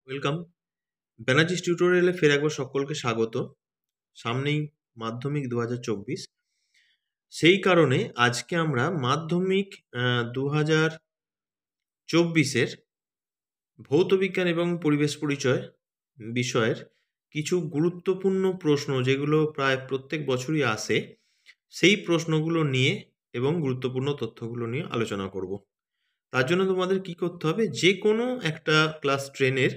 Welcome. ব্যানার্জিস টিউটোরিয়ালে ফের একবার সকলকে স্বাগত। সামনেই মাধ্যমিক 2024। সেই কারণে আজকে আমরা মাধ্যমিক 2024-এর ভৌত বিজ্ঞান এবং পরিবেশ পরিচয় বিষয়ের কিছু গুরুত্বপূর্ণ প্রশ্ন, যেগুলো প্রায় প্রত্যেক বছরই আসে, সেই প্রশ্নগুলো নিয়ে এবং গুরুত্বপূর্ণ তথ্যগুলো নিয়ে আলোচনা করব। তার জন্য তোমাদের কি করতে হবে, যে কোনো একটা ক্লাস 10-এর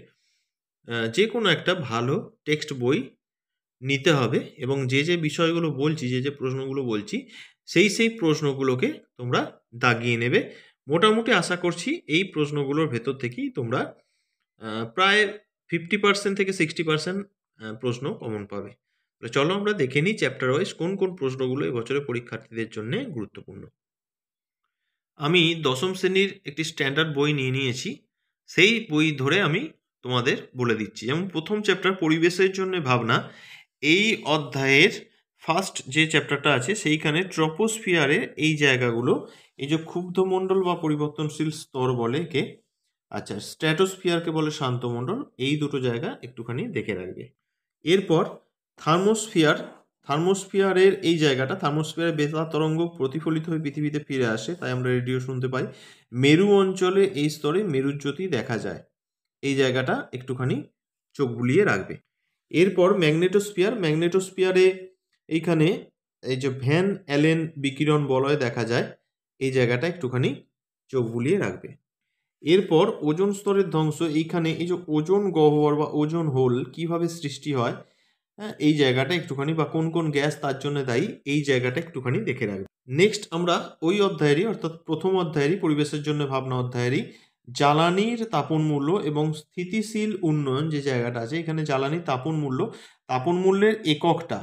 যে কোনো একটা ভালো টেক্সট বই নিতে হবে এবং যে বিষয়গুলো বলছি, যে প্রশ্নগুলো বলছি, সেই প্রশ্নগুলোকে তোমরা দাগিয়ে নেবে। মোটামুটি আশা করছি এই প্রশ্নগুলোর ভেতর থেকেই তোমরা প্রায় 50% থেকে 60% প্রশ্ন কমন পাবে। তো চলো আমরা দেখে নিই চ্যাপ্টার ওয়াইজ কোন কোন প্রশ্নগুলো এবছরের পরীক্ষার্থীদের জন্য গুরুত্বপূর্ণ। আমি দশম শ্রেণীর একটি স্ট্যান্ডার্ড বই নিয়ে নিয়েছি, সেই বই ধরে আমি তোমাদের বলে দিচ্ছি। যেমন প্রথম চ্যাপ্টার পরিবেশের জন্য ভাবনা, এই অধ্যায়ের ফার্স্ট যে চ্যাপ্টারটা আছে সেইখানে ট্রপোস্ফিয়ারের এই জায়গাগুলো, এই যে ক্ষুব্ধমণ্ডল বা পরিবর্তনশীল স্তর বলে একে, আচ্ছা স্ট্র্যাটোস্ফিয়ারকে বলে শান্তমণ্ডল, এই দুটো জায়গা একটুখানি দেখে রাখবে। এরপর থার্মোস্ফিয়ারের এই জায়গাটা, থার্মোস্ফিয়ারের বেতার তরঙ্গ প্রতিফলিত হয়ে পৃথিবীতে ফিরে আসে, তাই আমরা রেডিও শুনতে পাই। মেরু অঞ্চলে এই স্তরে মেরুজ্যোতি দেখা যায়, এই জায়গাটা একটুখানি চোখ বুলিয়ে রাখবে। এরপর ম্যাগনেটোস্ফিয়ারে এইখানে এই যে ভ্যান অ্যালেন বিকিরণ বলয় দেখা যায়, এই জায়গাটা একটুখানি চোখ বুলিয়ে রাখবে। এরপর ওজোন স্তরের ধ্বংস, এইখানে এই যে ওজোন গহ্বর বা ওজোন হোল কিভাবে সৃষ্টি হয়, হ্যাঁ এই জায়গাটা একটুখানি, বা কোন কোন গ্যাস তার জন্য দায়ী, এই জায়গাটা একটুখানি দেখে রাখবে। নেক্সট আমরা ওই অধ্যায়েরই, অর্থাৎ প্রথম অধ্যায়েরই পরিবেশের জন্য ভাবনা অধ্যায়েরই জ্বালানির তাপন মূল্য এবং স্থিতিশীল উন্নয়ন যে জায়গাটা আছে, এখানে জ্বালানির তাপন মূল্যের এককটা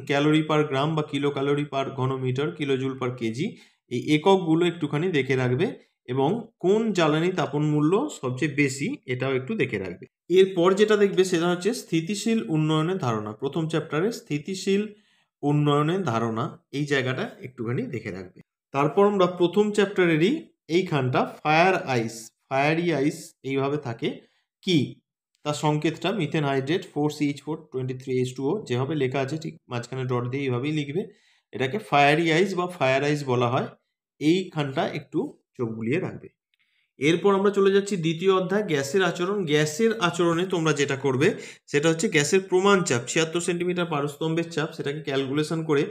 ক্যালোরি পার গ্রাম বা কিলো ক্যালোরি পার ঘনমিটার, কিলোজুল পার কেজি, এই এককগুলো একটুখানি দেখে রাখবে এবং কোন জ্বালানি তাপন মূল্য সবচেয়ে বেশি এটাও একটু দেখে রাখবে। এরপর যেটা দেখবে সেটা হচ্ছে স্থিতিশীল উন্নয়নের ধারণা। প্রথম চ্যাপ্টারে স্থিতিশীল উন্নয়নের ধারণা, এই জায়গাটা একটুখানি দেখে রাখবে। তারপর আমরা প্রথম চ্যাপ্টারেরই এইখানটা ফায়ারি আইস এইভাবে থাকে, কি তার সংকেতটা মিথেন হাইড্রেট 4CH4 23H2O, যেভাবে লেখা আছে ঠিক মাঝখানে ডট দিয়ে এইভাবেই লিখবে। এটাকে ফায়ারি আইস বা ফায়ার আইস বলা হয়, এইখানটা একটু চোখ বুলিয়ে রাখবে। এরপর আমরা চলে যাচ্ছি দ্বিতীয় অধ্যায়, গ্যাসের আচরণ। গ্যাসের আচরণে তোমরা যেটা করবে সেটা হচ্ছে গ্যাসের প্রমাণ চাপ 76 সেন্টিমিটার পারস্তম্ভের চাপ, সেটাকে ক্যালকুলেশন করে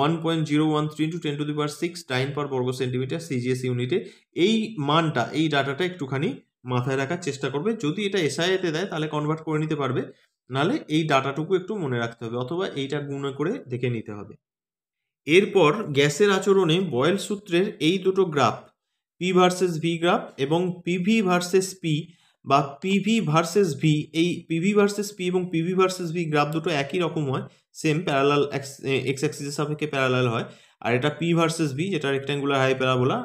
1.013 × 10⁶ ডাইন পার বর্গ সেন্টিমিটার সিজিএস ইউনিটে এই মানটা, এই ডাটাটা একটুখানি মাথায় রাখার চেষ্টা করবে। যদি এটা এসআইতে দেয় তাহলে কনভার্ট করে নিতে পারবে, নাহলে এই ডাটাটুকু একটু মনে রাখতে হবে, অথবা এইটা গুণ করে দেখে নিতে হবে। এরপর গ্যাসের আচরণে বয়েল সূত্রের এই দুটো graph, P versus V graph এবং পিভি ভার্সেস পি বা পিভি ভার্সেস ভি, এই পিভি ভার্সেস পি এবং পিভি ভার্সেস ভি গ্রাফ দুটো একই রকম হয়, সেম প্যারালাল এক্স অ্যাক্সিসের সাপেক্ষে প্যারালাল হয়। আর এটা পি ভার্সেস ভি, যেটা রেক্ট্যাঙ্গুলার হাই প্যারাবোলা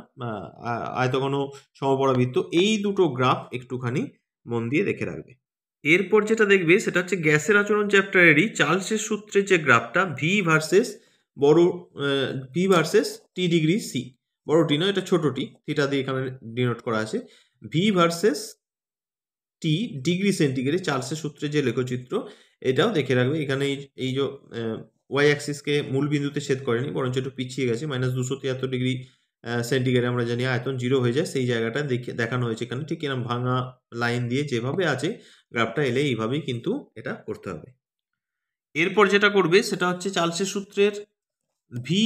আয়তঘন সমপরাবৃত্ত, এই দুটো গ্রাফ একটুখানি মন দিয়ে দেখে রাখবে। এরপর যেটা দেখবে সেটা হচ্ছে গ্যাসের আচরণ চ্যাপ্টারেরই চার্লসের সূত্রের যে গ্রাফটা, V versus T degree C, বড় টি নয়, এটা ছোট টি, থিটা দিয়ে এখানে ডিনোট করা আছে। V versus T degree centigrade, চার্লসের সূত্রে যে লেখচিত্র, এটাও দেখে রাখবে। এখানে এই যে ওয়াই অ্যাক্সিসকে মূল বিন্দুতে ছেদ করেনি, বরঞ্চ একটু পিছিয়ে গেছে, -273 ডিগ্রি সেন্টিগ্রেড আমরা জানি আয়তন 0 হয়ে যায়, সেই জায়গাটা দেখানো হয়েছে এখানে, ঠিক এরকম ভাঙা লাইন দিয়ে যেভাবে আছে গ্রাফটা এলে এইভাবেই কিন্তু এটা করতে হবে। এরপর যেটা করবে সেটা হচ্ছে চার্লসের সূত্রের ভি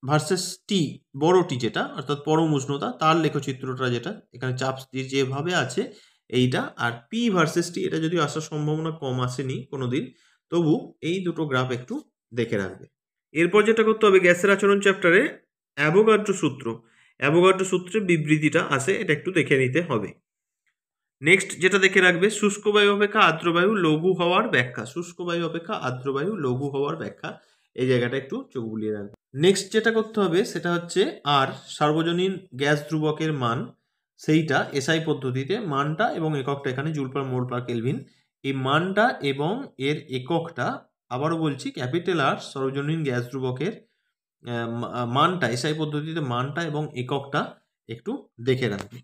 ভার্সেস টি, বড় টি যেটা, অর্থাৎ পরম উষ্ণতা, তার লেখচিত্রটা যেটা এখানে চাপ যেভাবে আছে এইটা, আর পি ভার্সেস টি, এটা যদি আসার সম্ভাবনা কম আসেনি কোনোদিন, তবু এই দুটো গ্রাফ একটু দেখে রাখবে। এরপর যেটা করতে হবে, গ্যাসের আচরণ চ্যাপ্টারে অ্যাভোগাড্রো সূত্রের বিবৃতিটা আছে, এটা একটু দেখে নিতে হবে। নেক্সট যেটা দেখে রাখবে, শুষ্ক বায়ু অপেক্ষা আর্দ্রবায়ু লঘু হওয়ার ব্যাখ্যা, এই জায়গাটা একটু চোখ বুলিয়ে রাখবে। নেক্সট যেটা করতে হবে সেটা হচ্ছে আর সার্বজনীন গ্যাস ধ্রুবকের মান, সেইটা এসআই পদ্ধতিতে মানটা এবং এককটা, এখানে জুল পার মোল পার কেলভিন, এই মানটা এবং এর এককটা, আবারও বলছি ক্যাপিটাল আর সার্বজনীন গ্যাস ধ্রুবকের মানটা, এসআই পদ্ধতিতে মানটা এবং এককটা একটু দেখে রাখবে।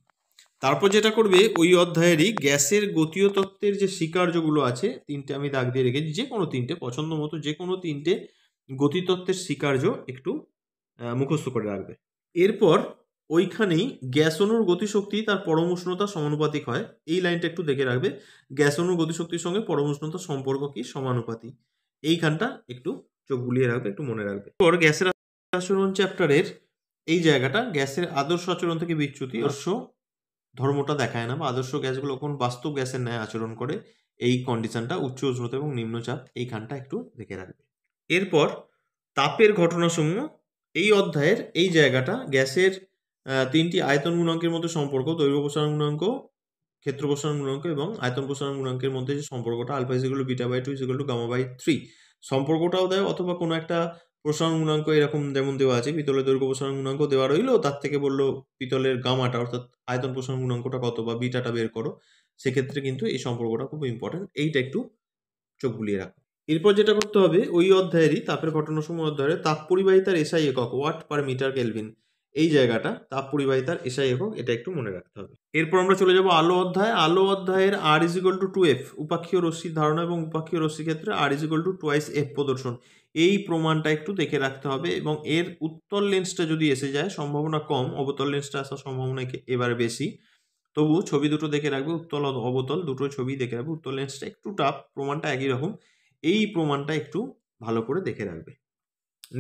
তারপর যেটা করবে ওই অধ্যায়েরই গ্যাসের গতীয় তত্ত্বের যে স্বীকার্যগুলো আছে, 3টে আমি দাগ দিয়ে রেখেছি, যে কোনো 3টে পছন্দ মতো যে কোনো 3টে গতিতত্ত্বের স্বীকার্য একটু মুখস্থ করে রাখবে। এরপর ওইখানেই গ্যাস অণুর গতিশক্তি তার পরম উষ্ণতা সমানুপাতিক হয়, এই লাইনটা একটু দেখে রাখবে। গ্যাস অণুর গতিশক্তির সঙ্গে পরম উষ্ণতার সম্পর্ক কি? সমানুপাতিক। এইখানটা একটু চোখ বুলিয়ে রাখবে, একটু মনে রাখবে। এরপর গ্যাসের আচরণ চ্যাপ্টারের এই জায়গাটা গ্যাসের আদর্শ আচরণ থেকে বিচ্যুতি, আদর্শ ধর্মটা দেখায় না, বা আদর্শ গ্যাসগুলো কোন বাস্তব গ্যাসের ন্যায় আচরণ করে, এই কন্ডিশনটা উচ্চ উষ্ণতা এবং নিম্নচাপ, এইখানটা একটু দেখে রাখবে। এরপর তাপের ঘটনাসমূহ এই অধ্যায়ের এই জায়গাটা গ্যাসের 3টি আয়তন গুণাঙ্কের মধ্যে সম্পর্ক, দৈর্ঘ্য প্রসারণ গুণাঙ্ক, ক্ষেত্র প্রসারণ গুণাঙ্ক এবং আয়তন প্রসারণ গুণাঙ্কের মধ্যে যে সম্পর্কটা alpha equal to beta by 2 equal to gamma by 3, সম্পর্কটাও দেয়, অথবা কোনো একটা প্রসারণ গুণাঙ্ক এরকম যেমন দেওয়া আছে, পিতলের দৈর্ঘ্য প্রসারণ গুণাঙ্ক দেওয়া রইলো, তার থেকে বললো পিতলের গামাটা অর্থাৎ আয়তন প্রসারণ গুণাঙ্কটা কত বা বিটাটা বের করো, সেক্ষেত্রে কিন্তু এই সম্পর্কটা খুব ইম্পর্টেন্ট, এইটা একটু চোখ বুলিয়ে রাখো। এরপর যেটা করতে হবে ওই অধ্যায়েরই তাপের ঘটনাসমূহ অধ্যায়ের তাপ পরিবাহিতার এসআই একক ওয়াট পার মিটার কেলভিন, এই জায়গাটা তাপ পরিবাহিতার এসআই একক, এটা একটু মনে রাখতে হবে। এরপর আমরা চলে যাব আলো অধ্যায়। আলো অধ্যায়ের আর ইজিক্যাল টু 2f উপাক্ষীয় রশ্মির ধারণা এবং উপাক্ষীয় রশ্মির ক্ষেত্রে আর ইজিক্যাল টু টুয়াইস এফ প্রদর্শন, এই প্রমাণটা একটু দেখে রাখতে হবে। এবং এর উত্তল লেন্সটা যদি এসে যায় সম্ভাবনা কম, অবতল লেন্সটা আসার সম্ভাবনা এবারে বেশি, তবু ছবি দুটো দেখে রাখবে, উত্তল অবতল দুটো ছবি দেখে রাখবে। উত্তল লেন্সটা একটু টাফ, প্রমাণটা একই রকম, এই প্রমাণটা একটু ভালো করে দেখে রাখবে।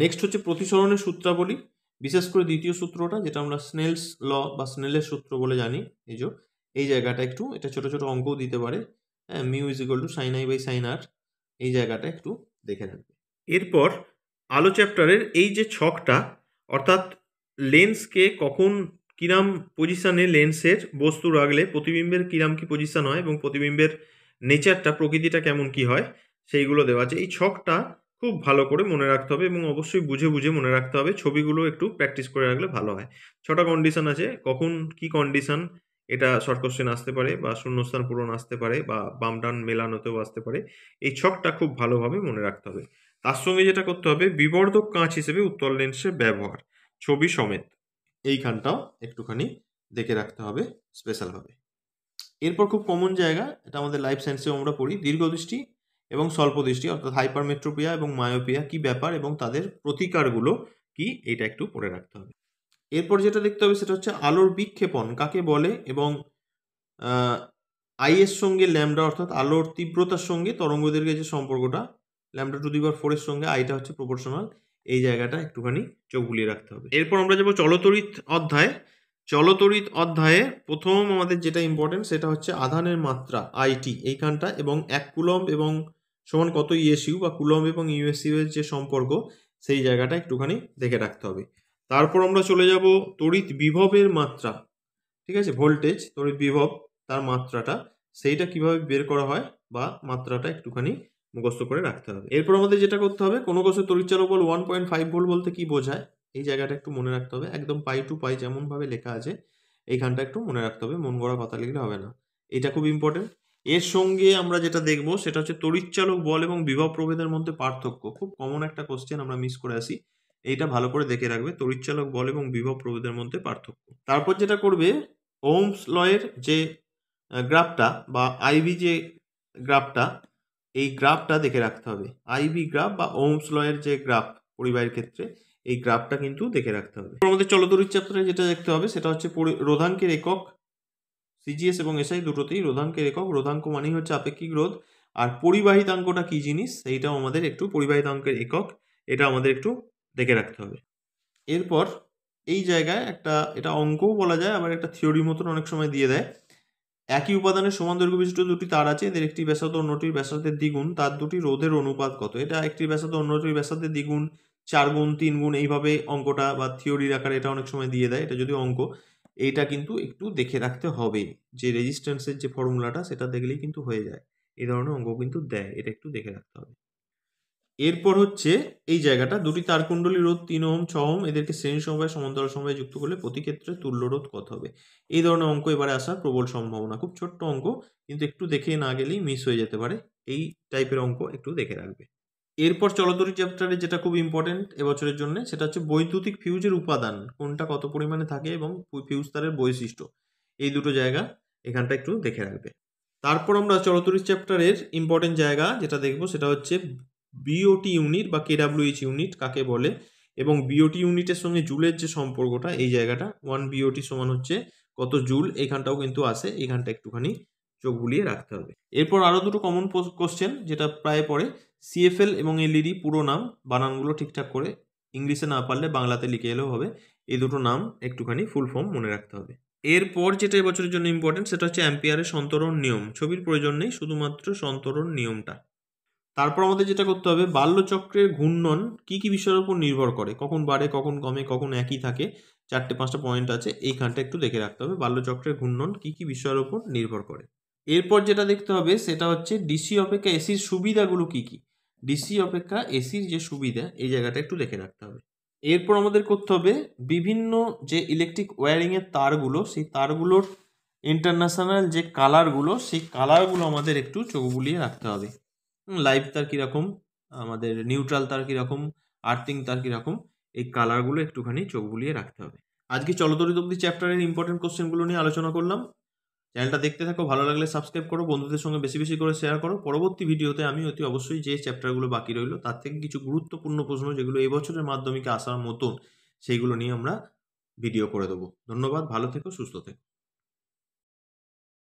নেক্সট হচ্ছে প্রতিসরণের সূত্রাবলী, বিশেষ করে দ্বিতীয় সূত্রটা যেটা আমরা স্নেলস ল বা স্নেলের সূত্র বলে জানি, এই জায়গাটা একটু, এটা ছোট ছোট অঙ্কও দিতে পারে, হ্যাঁ, mu is equal to sine i by sine r, এই জায়গাটা একটু দেখে রাখবে। এরপর আলো চ্যাপ্টারের এই যে ছকটা, অর্থাৎ লেন্সকে কখন কিরাম পজিশনে লেন্সের বস্তু রাখলে প্রতিবিম্বের কিরাম কি পজিশন হয় এবং প্রতিবিম্বের নেচারটা প্রকৃতিটা কেমন কি হয়, সেইগুলো দেওয়া আছে। এই ছকটা খুব ভালো করে মনে রাখতে হবে এবং অবশ্যই বুঝে বুঝে মনে রাখতে হবে, ছবিগুলো একটু প্র্যাকটিস করে রাখলে ভালো হয়। 6টা কন্ডিশন আছে, কখন কি কন্ডিশন, এটা শর্ট কোশ্চেন আসতে পারে বা শূন্যস্থান পূরণ আসতে পারে বা বাম ডান মেলানোতেও আসতে পারে, এই ছকটা খুব ভালোভাবে মনে রাখতে হবে। তার সঙ্গে যেটা করতে হবে, বিবর্ধক কাঁচ হিসেবে উত্তল লেন্সের ব্যবহার ছবি সমেত, এইখানটাও একটুখানি দেখে রাখতে হবে স্পেশালভাবে। এরপর খুব কমন জায়গা, এটা আমাদের লাইফ সায়েন্সেও আমরা পড়ি, দীর্ঘদৃষ্টি এবং স্বল্প দৃষ্টি অর্থাৎ হাইপারমেট্রোপিয়া এবং মায়োপিয়া কি ব্যাপার এবং তাদের প্রতিকারগুলো কি, এটা একটু পড়ে রাখতে হবে। এরপর যেটা দেখতে হবে সেটা হচ্ছে আলোর বিক্ষেপণ কাকে বলে এবং আই এর সঙ্গে ল্যামডা অর্থাৎ আলোর তীব্রতার সঙ্গে তরঙ্গদৈর্ঘ্যের যে সম্পর্কটা, ল্যামডা টু দি পাওয়ার 4 এর সঙ্গে আইটা হচ্ছে প্রপোর্শনাল, এই জায়গাটা একটুখানি চোখ বুলিয়ে রাখতে হবে। এরপর আমরা যাবো চলতড়িৎ অধ্যায়। চলতড়িৎ অধ্যায়ে প্রথম আমাদের যেটা ইম্পর্টেন্ট সেটা হচ্ছে আধানের মাত্রা আইটি এইখানটা, এবং 1 কুলম্ব এবং সমান কত ইএসইউ বা কুলম্ব এবং ইউএসইউ এর যে সম্পর্ক, সেই জায়গাটা একটুখানি দেখে রাখতে হবে। তারপর আমরা চলে যাব তড়িৎ বিভবের মাত্রা, ঠিক আছে, ভোল্টেজ তড়িৎ বিভব তার মাত্রাটা, সেইটা কিভাবে বের করা হয় বা মাত্রাটা একটুখানি মুখস্থ করে রাখতে হবে। এরপর আমাদের যেটা করতে হবে, কোনো কোষের তড়িৎচালক বল 1.5 ভোল্ট বলতে কি বোঝায়, এই জায়গাটা একটু মনে রাখতে হবে, একদম পাই টু পাই যেমনভাবে লেখা আছে এইখানটা একটু মনে রাখতে হবে, মন গড়া কথা লিখলে হবে না, এটা খুব ইম্পর্টেন্ট। এর সঙ্গে আমরা যেটা দেখবো সেটা হচ্ছে তড়িৎচালক বল এবং বিভব প্রভেদের মধ্যে পার্থক্য, খুব কমন একটা কোশ্চেন, আমরা মিস করে আসি, এইটা ভালো করে দেখে রাখবে, তড়িৎচালক বল এবং বিভব প্রভেদের মধ্যে পার্থক্য। তারপর যেটা করবে, ওহমস লয়ের যে গ্রাফটা বা আইভি যে গ্রাফটা, এই গ্রাফটা দেখে রাখতে হবে, আইভি গ্রাফ বা ওহমস লয়ের যে গ্রাফ পরিবাহীর ক্ষেত্রে, এই গ্রাফটা কিন্তু দেখে রাখতে হবে। আমাদের চলতড়িৎ চ্যাপ্টারে যেটা দেখতে হবে সেটা হচ্ছে রোধাঙ্কের একক, সিজিএস এবং এসআই দুটোতেই রোধাঙ্কের একক, রোধাঙ্ক মানেই হচ্ছে আপেক্ষিক রোধ, আর পরিবাহিতাঙ্কটা কি জিনিস সেইটাও আমাদের একটু, পরিবাহিতাঙ্কের একক, এটা আমাদের একটু দেখে রাখতে হবে। এরপর এই জায়গায় একটা, এটা অঙ্কও বলা যায় আবার একটা থিওরি মতন অনেক সময় দিয়ে দেয়, একই উপাদানের সমান দৈর্ঘ্য বিশিষ্ট দুটি তার আছে, এদের একটি ব্যাসার্ধ অন্যটির ব্যাসার্ধের দ্বিগুণ, তার দুটি রোধের অনুপাত কত, এটা একটির ব্যাসার্ধ অন্যটির ব্যাসার্ধের দ্বিগুণ, 4 গুণ 3 গুণ, এইভাবে অঙ্কটা বা থিওরির আকারে এটা অনেক সময় দিয়ে দেয়, এটা যদি অঙ্ক, এইটা কিন্তু একটু দেখে রাখতে হবে, যে রেজিস্ট্যান্সের যে ফর্মুলাটা সেটা দেখলেই কিন্তু হয়ে যায়, এই ধরনের অঙ্ক কিন্তু দেয়, এটা একটু দেখে রাখতে হবে। এরপর হচ্ছে এই জায়গাটা, দুটি তারকুণ্ডলী রোধ 3 ওহম 6 ওহম, এদেরকে শ্রেণী সমবায় সমান্তরাল সমবায় যুক্ত করলে প্রতি ক্ষেত্রে তুল্য রোধ কত হবে, এই ধরনের অঙ্ক এবারে আসার প্রবল সম্ভাবনা, খুব ছোট্ট অঙ্ক কিন্তু একটু দেখে না গেলেই মিস হয়ে যেতে পারে, এই টাইপের অঙ্ক একটু দেখে রাখবে। এরপর চলতড়িৎ চ্যাপ্টারে যেটা খুব ইম্পর্টেন্ট এবছরের জন্য সেটা হচ্ছে বৈদ্যুতিক ফিউজের উপাদান কোনটা কত পরিমাণে থাকে এবং ফিউজ তারের বৈশিষ্ট্য, এই দুটো জায়গা এখানটা একটু দেখে রাখবে। তারপর আমরা 34 চ্যাপ্টারের ইম্পর্টেন্ট জায়গা যেটা দেখব সেটা হচ্ছে বিওটি ইউনিট বা কেডাব্লিউএইচ ইউনিট কাকে বলে এবং বিওটি ইউনিটের সঙ্গে জুলের যে সম্পর্কটা, এই জায়গাটা 1 বিওটি সমান হচ্ছে কত জুল, এখানটাও কিন্তু আসে, এখানটা একটুখানি চোখ বুলিয়ে রাখতে হবে। এরপর আরও দুটো কমন কোশ্চেন যেটা প্রায় পড়ে, সিএফএল এবং এলইডি পুরো নাম, বানানগুলো ঠিকঠাক করে ইংলিশে না পারলে বাংলাতে লিখে এলেও হবে, এই দুটো নাম একটুখানি ফুল ফর্ম মনে রাখতে হবে। এরপর যেটা এবছরের জন্য ইম্পর্টেন্ট সেটা হচ্ছে অ্যাম্পিয়ারের সন্তরণ নিয়ম, ছবির প্রয়োজন নেই, শুধুমাত্র সন্তরণ নিয়মটা। তারপর আমাদের যেটা করতে হবে, বাল্যচক্রের ঘূর্ণন কি কি বিষয়ের উপর নির্ভর করে, কখন বাড়ে, কখন কমে, কখন একই থাকে, 4-5টা পয়েন্ট আছে, এইখানটা একটু দেখে রাখতে হবে, বাল্যচক্রের ঘূর্ণন কি কি বিষয়ের উপর নির্ভর করে। এরপর যেটা দেখতে হবে সেটা হচ্ছে ডিসি অপেক্ষা এসির সুবিধাগুলো কি কি, ডিসি অপেক্ষা এসির যে সুবিধা এই জায়গাটা একটু দেখে রাখতে হবে। এরপর আমাদের করতে হবে বিভিন্ন যে ইলেকট্রিক ওয়্যারিংয়ের তারগুলো, সেই তারগুলোর ইন্টারন্যাশনাল যে কালারগুলো, সেই কালারগুলো আমাদের একটু চোখ বুলিয়ে রাখতে হবে। লাইভ তার কীরকম, আমাদের নিউট্রাল তার কীরকম, আর্থিং তার কীরকম, এই কালারগুলো একটুখানি চোখ বুলিয়ে রাখতে হবে। আজকে চলতরিত অবধি চ্যাপ্টারের ইম্পর্টেন্ট কোশ্চেনগুলো নিয়ে আলোচনা করলাম। চ্যানেলটা দেখতে থাকো, ভালো লাগলে সাবস্ক্রাইব করো, বন্ধুদের সঙ্গে বেশি বেশি করে শেয়ার করো। পরবর্তী ভিডিওতে আমি অতি অবশ্যই যে চ্যাপ্টারগুলো বাকি রইলো তার থেকে কিছু গুরুত্বপূর্ণ প্রশ্ন যেগুলো এবছরের মাধ্যমিকে আসার মতন, সেইগুলো নিয়ে আমরা ভিডিও করে দেবো। ধন্যবাদ, ভালো থেকো, সুস্থ থেকো।